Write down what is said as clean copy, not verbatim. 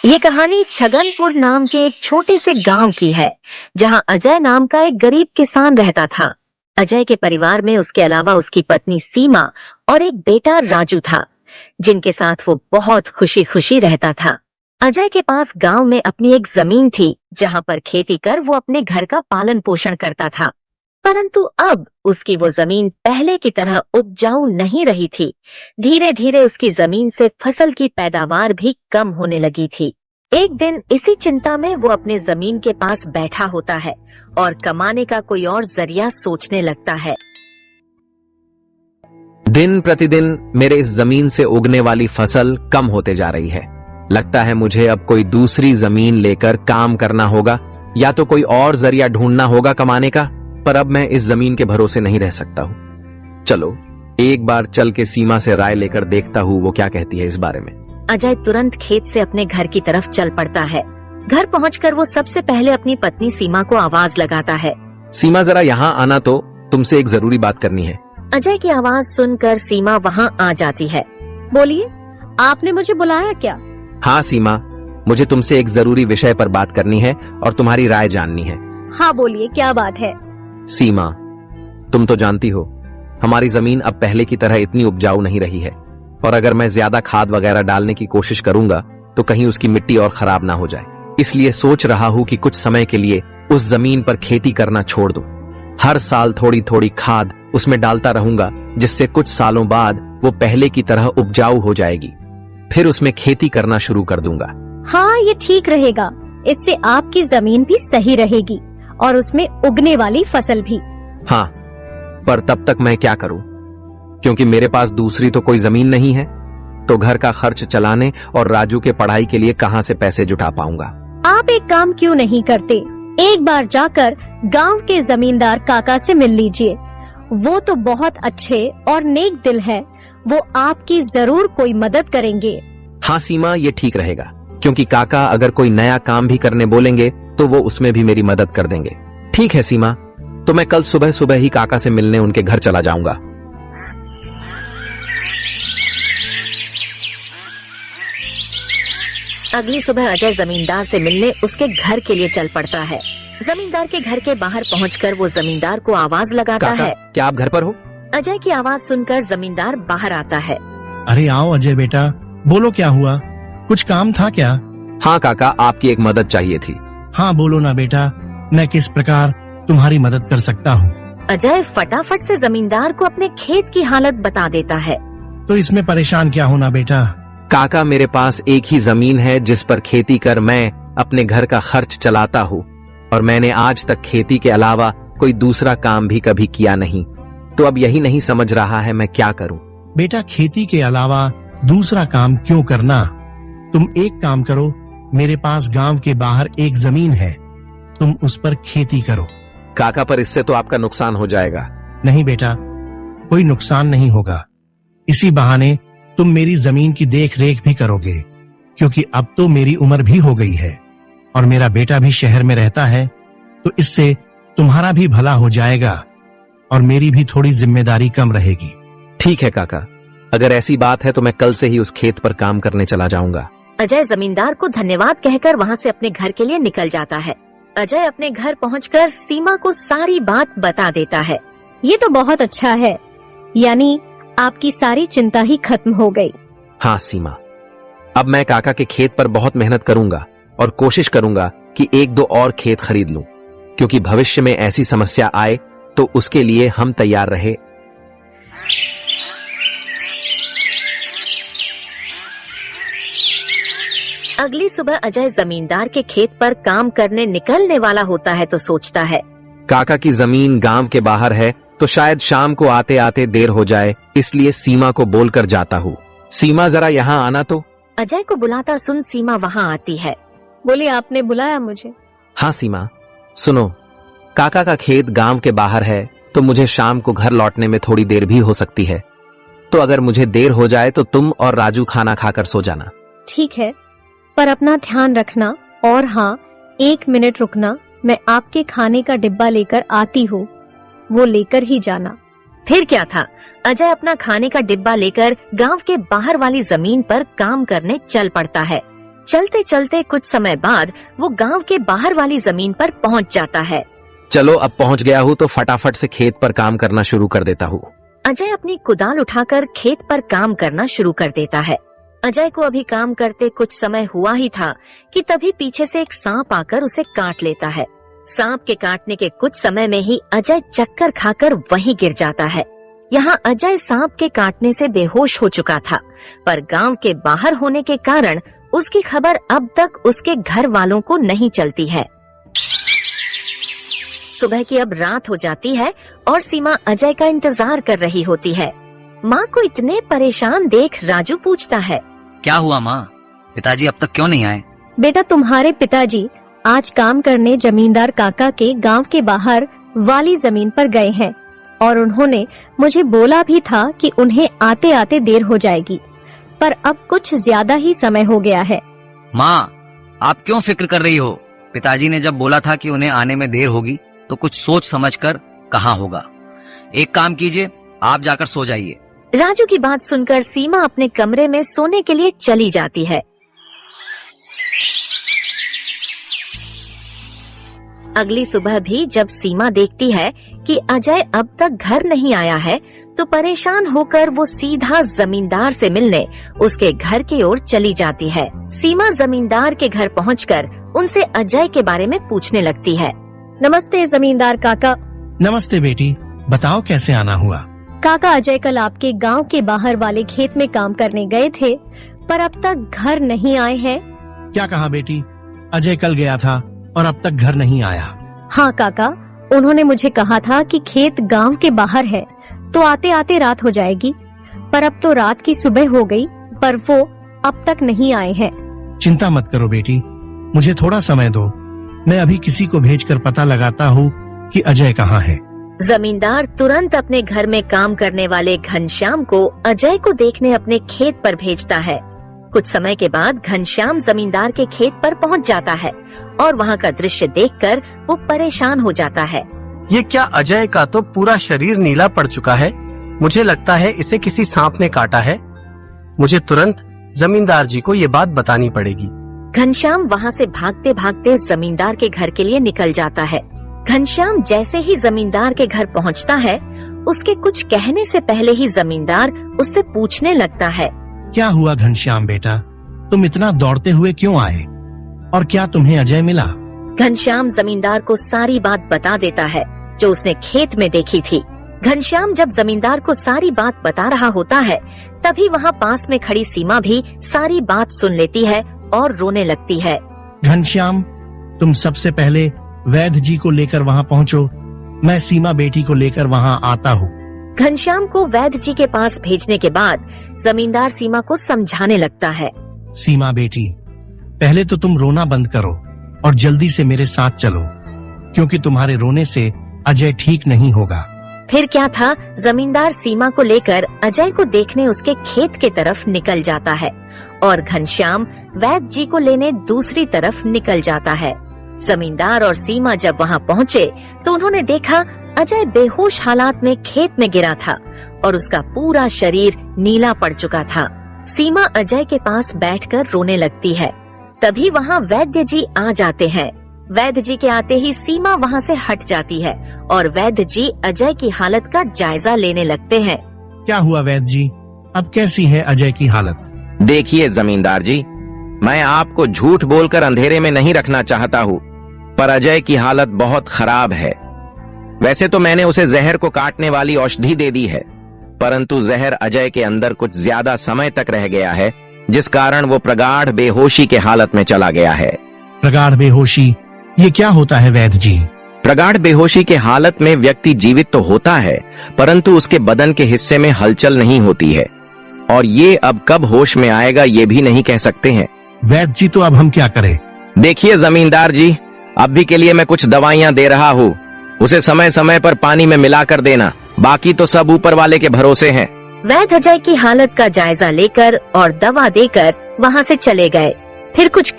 ये कहानी छगनपुर नाम के एक छोटे से गांव की है, जहां अजय नाम का एक गरीब किसान रहता था। अजय के परिवार में उसके अलावा उसकी पत्नी सीमा और एक बेटा राजू था, जिनके साथ वो बहुत खुशी खुशी रहता था। अजय के पास गांव में अपनी एक जमीन थी, जहां पर खेती कर वो अपने घर का पालन पोषण करता था। परंतु अब उसकी वो जमीन पहले की तरह उपजाऊ नहीं रही थी। धीरे धीरे उसकी जमीन से फसल की पैदावार भी कम होने लगी थी। एक दिन इसी चिंता में वो अपने जमीन के पास बैठा होता है और कमाने का कोई और जरिया सोचने लगता है। दिन प्रतिदिन मेरे इस जमीन से उगने वाली फसल कम होते जा रही है। लगता है मुझे अब कोई दूसरी जमीन लेकर काम करना होगा, या तो कोई और जरिया ढूंढना होगा कमाने का। पर अब मैं इस जमीन के भरोसे नहीं रह सकता हूँ। चलो एक बार चल के सीमा से राय लेकर देखता हूँ वो क्या कहती है इस बारे में। अजय तुरंत खेत से अपने घर की तरफ चल पड़ता है। घर पहुंचकर वो सबसे पहले अपनी पत्नी सीमा को आवाज लगाता है। सीमा जरा यहाँ आना, तो तुमसे एक जरूरी बात करनी है। अजय की आवाज सुनकर सीमा वहाँ आ जाती है। बोलिए, आपने मुझे बुलाया क्या? हाँ सीमा, मुझे तुमसे एक जरूरी विषय पर बात करनी है और तुम्हारी राय जाननी है। हाँ बोलिए, क्या बात है? सीमा, तुम तो जानती हो हमारी जमीन अब पहले की तरह इतनी उपजाऊ नहीं रही है, और अगर मैं ज्यादा खाद वगैरह डालने की कोशिश करूंगा तो कहीं उसकी मिट्टी और खराब ना हो जाए। इसलिए सोच रहा हूँ कि कुछ समय के लिए उस जमीन पर खेती करना छोड़ दूं। हर साल थोड़ी थोड़ी खाद उसमें डालता रहूंगा, जिससे कुछ सालों बाद वो पहले की तरह उपजाऊ हो जाएगी। फिर उसमें खेती करना शुरू कर दूंगा। हाँ, ये ठीक रहेगा। इससे आपकी जमीन भी सही रहेगी और उसमें उगने वाली फसल भी। हाँ, पर तब तक मैं क्या करूं? क्योंकि मेरे पास दूसरी तो कोई जमीन नहीं है, तो घर का खर्च चलाने और राजू के पढ़ाई के लिए कहां से पैसे जुटा पाऊंगा। आप एक काम क्यों नहीं करते, एक बार जाकर गांव के जमींदार काका से मिल लीजिए। वो तो बहुत अच्छे और नेक दिल है, वो आपकी जरूर कोई मदद करेंगे। हाँ सीमा, ये ठीक रहेगा, क्योंकि काका अगर कोई नया काम भी करने बोलेंगे तो वो उसमें भी मेरी मदद कर देंगे। ठीक है सीमा, तो मैं कल सुबह सुबह ही काका से मिलने उनके घर चला जाऊंगा। अगली सुबह अजय जमींदार से मिलने उसके घर के लिए चल पड़ता है। जमींदार के घर के बाहर पहुंचकर वो जमींदार को आवाज लगाता काका, है। क्या आप घर पर हो? अजय की आवाज सुनकर जमींदार बाहर आता है। अरे आओ अजय बेटा, बोलो क्या हुआ, कुछ काम था क्या? हाँ काका, आपकी एक मदद चाहिए थी। हाँ बोलो ना बेटा, मैं किस प्रकार तुम्हारी मदद कर सकता हूँ? अजय फटाफट से जमींदार को अपने खेत की हालत बता देता है। तो इसमें परेशान क्या होना बेटा? काका, मेरे पास एक ही जमीन है जिस पर खेती कर मैं अपने घर का खर्च चलाता हूँ, और मैंने आज तक खेती के अलावा कोई दूसरा काम भी कभी किया नहीं। तो अब यही नहीं समझ रहा है मैं क्या करूँ। बेटा, खेती के अलावा दूसरा काम क्यों करना? तुम एक काम करो, मेरे पास गांव के बाहर एक जमीन है, तुम उस पर खेती करो। काका, पर इससे तो आपका नुकसान हो जाएगा। नहीं बेटा, कोई नुकसान नहीं होगा। इसी बहाने तुम मेरी जमीन की देख रेख भी करोगे, क्योंकि अब तो मेरी उम्र भी हो गई है और मेरा बेटा भी शहर में रहता है, तो इससे तुम्हारा भी भला हो जाएगा और मेरी भी थोड़ी जिम्मेदारी कम रहेगी। ठीक है काका, अगर ऐसी बात है तो मैं कल से ही उस खेत पर काम करने चला जाऊंगा। अजय जमींदार को धन्यवाद कहकर वहाँ से अपने घर के लिए निकल जाता है। अजय अपने घर पहुंचकर सीमा को सारी बात बता देता है। ये तो बहुत अच्छा है, यानी आपकी सारी चिंता ही खत्म हो गई। हाँ सीमा, अब मैं काका के खेत पर बहुत मेहनत करूंगा और कोशिश करूंगा कि एक दो और खेत खरीद लूं, क्योंकि भविष्य में ऐसी समस्या आए तो उसके लिए हम तैयार रहे। अगली सुबह अजय जमींदार के खेत पर काम करने निकलने वाला होता है तो सोचता है, काका की जमीन गांव के बाहर है, तो शायद शाम को आते आते देर हो जाए, इसलिए सीमा को बोलकर जाता हूँ। सीमा, जरा यहाँ आना तो। अजय को बुलाता सुन सीमा वहाँ आती है। बोलिए, आपने बुलाया मुझे? हाँ सीमा, सुनो, काका का खेत गांव के बाहर है, तो मुझे शाम को घर लौटने में थोड़ी देर भी हो सकती है। तो अगर मुझे देर हो जाए तो तुम और राजू खाना खाकर सो जाना। ठीक है, पर अपना ध्यान रखना, और हाँ, 1 मिनट रुकना, मैं आपके खाने का डिब्बा लेकर आती हूँ, वो लेकर ही जाना। फिर क्या था, अजय अपना खाने का डिब्बा लेकर गांव के बाहर वाली जमीन पर काम करने चल पड़ता है। चलते चलते कुछ समय बाद वो गांव के बाहर वाली जमीन पर पहुंच जाता है। चलो अब पहुंच गया हूँ तो फटाफट से खेत पर काम करना शुरू कर देता हूँ। अजय अपनी कुदाल उठाकर खेत पर काम करना शुरू कर देता है। अजय को अभी काम करते कुछ समय हुआ ही था कि तभी पीछे से एक सांप आकर उसे काट लेता है। सांप के काटने के कुछ समय में ही अजय चक्कर खाकर वहीं गिर जाता है। यहाँ अजय सांप के काटने से बेहोश हो चुका था, पर गांव के बाहर होने के कारण उसकी खबर अब तक उसके घर वालों को नहीं चलती है। सुबह की अब रात हो जाती है और सीमा अजय का इंतजार कर रही होती है। माँ को इतने परेशान देख राजू पूछता है, क्या हुआ माँ, पिताजी अब तक क्यों नहीं आए? बेटा, तुम्हारे पिताजी आज काम करने जमींदार काका के गांव के बाहर वाली जमीन पर गए हैं और उन्होंने मुझे बोला भी था कि उन्हें आते आते देर हो जाएगी, पर अब कुछ ज्यादा ही समय हो गया है। माँ, आप क्यों फिक्र कर रही हो? पिताजी ने जब बोला था कि उन्हें आने में देर होगी तो कुछ सोच समझ कर कहा होगा। एक काम कीजिए, आप जाकर सो जाइए। राजू की बात सुनकर सीमा अपने कमरे में सोने के लिए चली जाती है। अगली सुबह भी जब सीमा देखती है कि अजय अब तक घर नहीं आया है, तो परेशान होकर वो सीधा जमींदार से मिलने उसके घर की ओर चली जाती है। सीमा जमींदार के घर पहुंचकर उनसे अजय के बारे में पूछने लगती है। नमस्ते जमींदार काका। नमस्ते बेटी, बताओ कैसे आना हुआ? काका, अजय कल आपके गांव के बाहर वाले खेत में काम करने गए थे, पर अब तक घर नहीं आए हैं। क्या कहा बेटी? अजय कल गया था और अब तक घर नहीं आया? हाँ काका, उन्होंने मुझे कहा था कि खेत गांव के बाहर है तो आते आते रात हो जाएगी, पर अब तो रात की सुबह हो गई, पर वो अब तक नहीं आए हैं। चिंता मत करो बेटी, मुझे थोड़ा समय दो, मैं अभी किसी को भेजकर पता लगाता हूँ कि अजय कहाँ है। जमींदार तुरंत अपने घर में काम करने वाले घनश्याम को अजय को देखने अपने खेत पर भेजता है। कुछ समय के बाद घनश्याम जमींदार के खेत पर पहुंच जाता है और वहां का दृश्य देखकर वो परेशान हो जाता है। ये क्या, अजय का तो पूरा शरीर नीला पड़ चुका है। मुझे लगता है इसे किसी सांप ने काटा है। मुझे तुरंत जमींदार जी को ये बात बतानी पड़ेगी। घनश्याम वहां से भागते भागते जमींदार के घर के लिए निकल जाता है। घनश्याम जैसे ही जमींदार के घर पहुंचता है, उसके कुछ कहने से पहले ही जमींदार उससे पूछने लगता है, क्या हुआ घनश्याम बेटा, तुम इतना दौड़ते हुए क्यों आए और क्या तुम्हें अजय मिला? घनश्याम जमींदार को सारी बात बता देता है जो उसने खेत में देखी थी। घनश्याम जब जमींदार को सारी बात बता रहा होता है, तभी वहाँ पास में खड़ी सीमा भी सारी बात सुन लेती है और रोने लगती है। घनश्याम, तुम सबसे पहले वैद्य जी को लेकर वहाँ पहुँचो, मैं सीमा बेटी को लेकर वहाँ आता हूँ। घनश्याम को वैद्य जी के पास भेजने के बाद जमींदार सीमा को समझाने लगता है। सीमा बेटी, पहले तो तुम रोना बंद करो और जल्दी से मेरे साथ चलो, क्योंकि तुम्हारे रोने से अजय ठीक नहीं होगा। फिर क्या था, जमींदार सीमा को लेकर अजय को देखने उसके खेत के तरफ निकल जाता है और घनश्याम वैद्य जी को लेने दूसरी तरफ निकल जाता है। जमींदार और सीमा जब वहाँ पहुँचे तो उन्होंने देखा अजय बेहोश हालात में खेत में गिरा था और उसका पूरा शरीर नीला पड़ चुका था। सीमा अजय के पास बैठकर रोने लगती है। तभी वहाँ वैद्य जी आ जाते हैं। वैद्य जी के आते ही सीमा वहाँ से हट जाती है और वैद्य जी अजय की हालत का जायजा लेने लगते हैं। क्या हुआ वैद्य जी, अब कैसी है अजय की हालत? देखिए जमींदार जी, मैं आपको झूठ बोलकर अंधेरे में नहीं रखना चाहता हूँ, पर अजय की हालत बहुत खराब है। वैसे तो मैंने उसे जहर को काटने वाली औषधि दे दी है, परंतु जहर अजय के अंदर कुछ ज्यादा समय तक रह गया है, जिस कारण वो प्रगाढ़ बेहोशी के हालत में चला गया है। प्रगाढ़ बेहोशी, ये क्या होता है वैद्य जी? प्रगाढ़ बेहोशी के हालत में व्यक्ति जीवित तो होता है, परंतु उसके बदन के हिस्से में हलचल नहीं होती है और ये अब कब होश में आएगा ये भी नहीं कह सकते हैं। वैद्य जी, तो अब हम क्या करें? देखिए जमींदार जी, अभी के लिए मैं कुछ दवाइयाँ दे रहा हूँ, उसे समय समय पर पानी में मिलाकर देना, बाकी तो सब ऊपर वाले के भरोसे हैं। वैद्य अजय की हालत का जायजा लेकर और दवा देकर वहाँ से चले गए। फिर कुछ